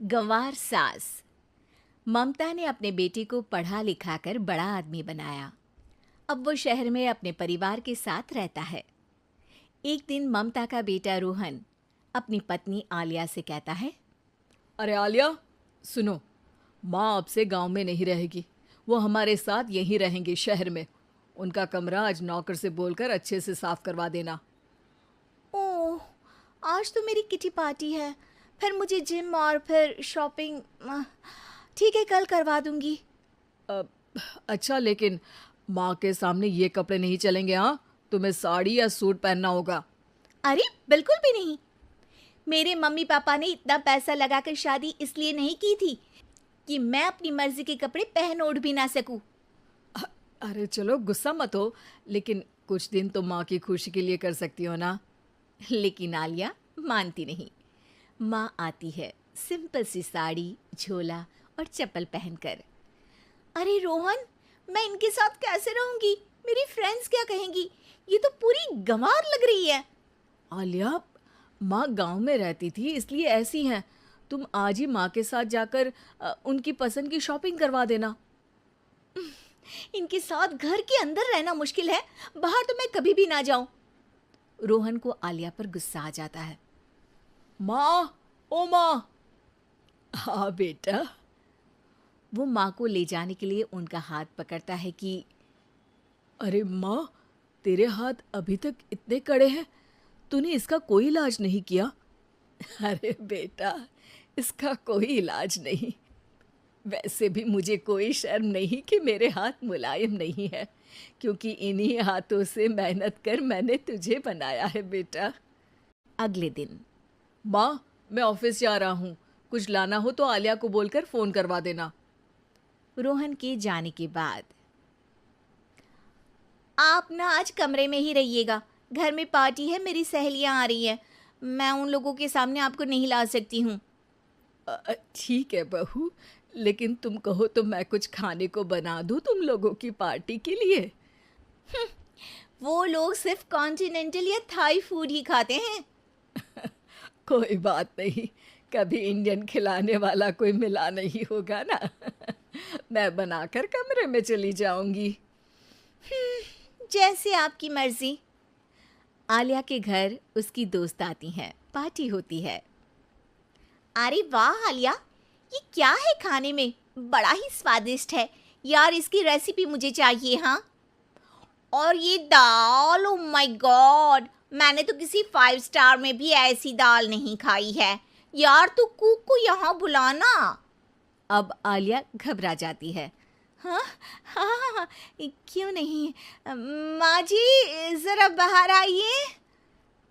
गंवार सास। ममता ने अपने बेटे को पढ़ा लिखा कर बड़ा आदमी बनाया। अब वो शहर में अपने परिवार के साथ रहता है। एक दिन ममता का बेटा रोहन अपनी पत्नी आलिया से कहता है, अरे आलिया, सुनो, माँ अब से गांव में नहीं रहेगी। वो हमारे साथ यहीं रहेंगी शहर में। उनका कमरा आज नौकर से बोलकर अच्छे से साफ करवा देना। ओह, आज तो मेरी किटी पार्टी है, फिर मुझे जिम और फिर शॉपिंग। ठीक है, कल करवा दूंगी। अ, अच्छा, लेकिन माँ के सामने ये कपड़े नहीं चलेंगे। हाँ, तुम्हें साड़ी या सूट पहनना होगा। अरे बिल्कुल भी नहीं। मेरे मम्मी पापा ने इतना पैसा लगाकर शादी इसलिए नहीं की थी कि मैं अपनी मर्जी के कपड़े पहन ओढ़ भी ना सकूं। अरे चलो, गुस्सा मत हो, लेकिन कुछ दिन तो माँ की खुशी के लिए कर सकती हो ना। लेकिन आलिया मानती नहीं। माँ आती है सिंपल सी साड़ी, झोला और चप्पल पहनकर। अरे रोहन, मैं इनके साथ कैसे रहूंगी? मेरी फ्रेंड्स क्या कहेंगी? ये तो पूरी गंवार लग रही है। आलिया, माँ गांव में रहती थी इसलिए ऐसी हैं। तुम आज ही माँ के साथ जाकर उनकी पसंद की शॉपिंग करवा देना। इनके साथ घर के अंदर रहना मुश्किल है, बाहर तो मैं कभी भी ना जाऊं। रोहन को आलिया पर गुस्सा आ जाता है। माँ, ओ माँ। हाँ बेटा। वो माँ को ले जाने के लिए उनका हाथ पकड़ता है कि अरे माँ, तेरे हाथ अभी तक इतने कड़े हैं, तूने इसका कोई इलाज नहीं किया? अरे बेटा, इसका कोई इलाज नहीं। वैसे भी मुझे कोई शर्म नहीं कि मेरे हाथ मुलायम नहीं है, क्योंकि इन्हीं हाथों से मेहनत कर मैंने तुझे बनाया है बेटा। अगले दिन। माँ, मैं ऑफिस जा रहा हूँ। कुछ लाना हो तो आलिया को बोलकर फ़ोन करवा देना। रोहन के जाने के बाद, आप ना आज कमरे में ही रहिएगा, घर में पार्टी है, मेरी सहेलियां आ रही हैं, मैं उन लोगों के सामने आपको नहीं ला सकती हूँ। ठीक है बहू, लेकिन तुम कहो तो मैं कुछ खाने को बना दूँ तुम लोगों की पार्टी के लिए। वो लोग सिर्फ कॉन्टिनेंटल या थाई फूड ही खाते हैं। कोई बात नहीं, कभी इंडियन खिलाने वाला कोई मिला नहीं होगा ना। मैं बनाकर कमरे में चली जाऊंगी। जैसे आपकी मर्जी। आलिया के घर उसकी दोस्त आती हैं, पार्टी होती है। अरे वाह आलिया, ये क्या है खाने में? बड़ा ही स्वादिष्ट है यार, इसकी रेसिपी मुझे चाहिए। हाँ, और ये दाल, ओ माय गॉड, मैंने तो किसी 5 स्टार में भी ऐसी दाल नहीं खाई है यार। तू कुक को यहाँ बुलाना। अब आलिया घबरा जाती है। हाँ हाँ हाँ हाँ, क्यों नहीं। माँ जी ज़रा बाहर आइए।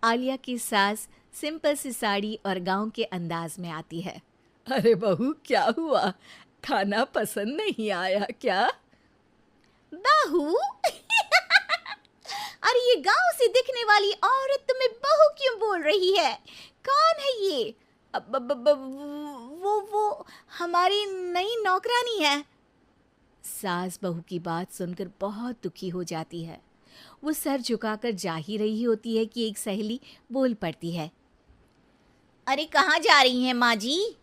आलिया की सास सिंपल सी साड़ी और गांव के अंदाज में आती है। अरे बहू, क्या हुआ? खाना पसंद नहीं आया क्या? बहू? अरे ये गांव से दिखने वाली औरत तुम्हें बहू क्यों बोल रही है? कौन है ये? वो हमारी नई नौकरानी है। सास बहू की बात सुनकर बहुत दुखी हो जाती है। वो सर झुकाकर जा ही रही होती है कि एक सहेली बोल पड़ती है। अरे कहाँ जा रही हैं माँ जी?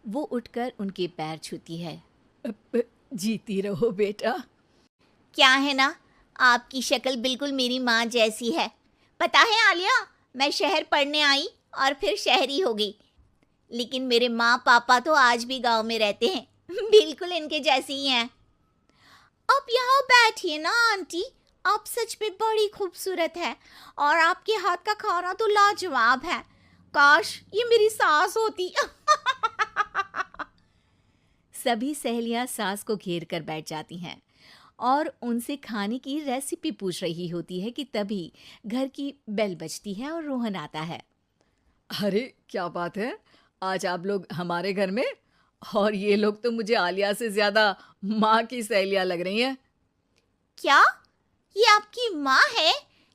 वो उठकर उनके पैर छूती है। जीती रहो बेटा। क्या है ना, आपकी शक्ल बिल्कुल मेरी माँ जैसी है। पता है आलिया, मैं शहर पढ़ने आई और फिर शहरी हो गई, लेकिन मेरे माँ पापा तो आज भी गांव में रहते हैं, बिल्कुल इनके जैसे ही हैं। आप यहाँ बैठिए ना आंटी, आप सच में बड़ी खूबसूरत है और आपके हाथ का खाना तो लाजवाब है। काश ये मेरी सास होती। सभी सहेलियां सास को घेर कर बैठ जाती हैं और उनसे खाने की रेसिपी पूछ रही होती है कि तभी घर की बेल बजती है और रोहन आता है। अरे क्या बात है, आज आप लोग हमारे घर में? और ये लोग तो मुझे आलिया से ज्यादा माँ की सहेलियाँ लग रही हैं। क्या ये आपकी माँ है?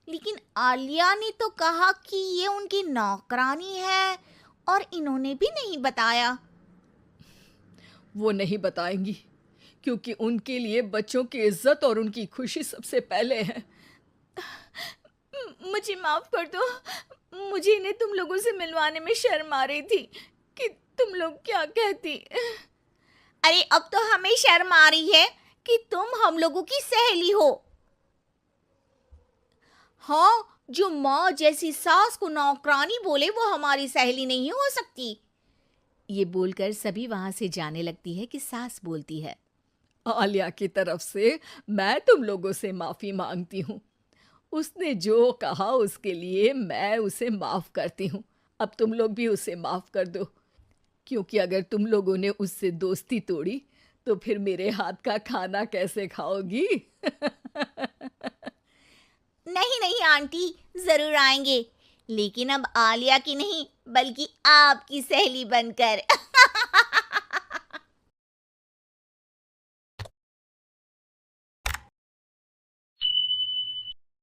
लेकिन आलिया ने तो कहा कि ये उनकी नौकरानी है और इन्होंने भी नहीं बताया। वो नहीं बताएंगी, क्योंकि उनके लिए बच्चों की इज्जत और उनकी खुशी सबसे पहले है। मुझे माफ कर दो, मुझे इन्हें तुम लोगों से मिलवाने में शर्म आ रही थी कि तुम लोग क्या कहती। अरे अब तो हमें शर्म आ रही है कि तुम हम लोगों की सहेली हो। हाँ, जो माँ जैसी सास को नौकरानी बोले वो हमारी सहेली नहीं हो सकती। ये बोलकर सभी वहां से जाने लगती है कि सास बोलती है, आलिया की तरफ से मैं तुम लोगों से माफी मांगती हूँ। उसने जो कहा उसके लिए मैं उसे माफ करती हूँ। अब तुम लोग भी उसे माफ कर दो, क्योंकि अगर तुम लोगों ने उससे दोस्ती तोड़ी तो फिर मेरे हाथ का खाना कैसे खाओगी। नहीं नहीं आंटी, जरूर आएंगे, लेकिन अब आलिया की नहीं बल्कि आपकी सहेली बनकर।